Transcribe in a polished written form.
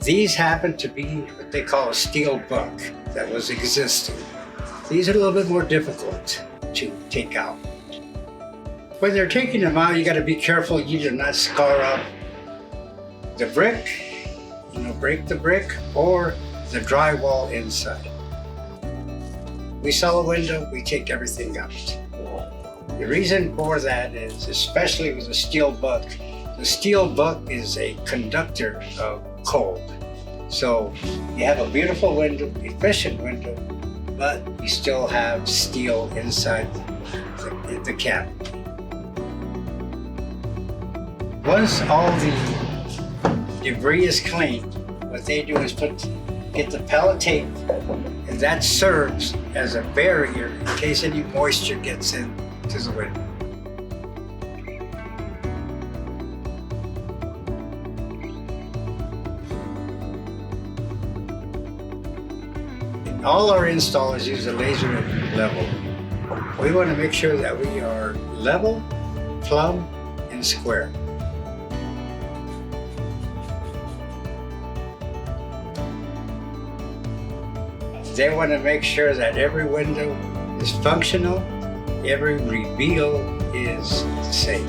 These happen to be what they call a steel buck that was existing. These are a little bit more difficult to take out. When they're taking them out, you got to be careful you do not scar up the brick, break the brick, or the drywall inside. We sell a window, we take everything out. The reason for that is, especially with the steel buck is a conductor of cold. So you have a beautiful window, efficient window, but you still have steel inside the cavity. Once all the debris is cleaned, what they do is get the Pella tape, and that serves as a barrier in case any moisture gets into the window. All our installers use a laser level. We want to make sure that we are level, plumb, and square. They want to make sure that every window is functional, every reveal is safe.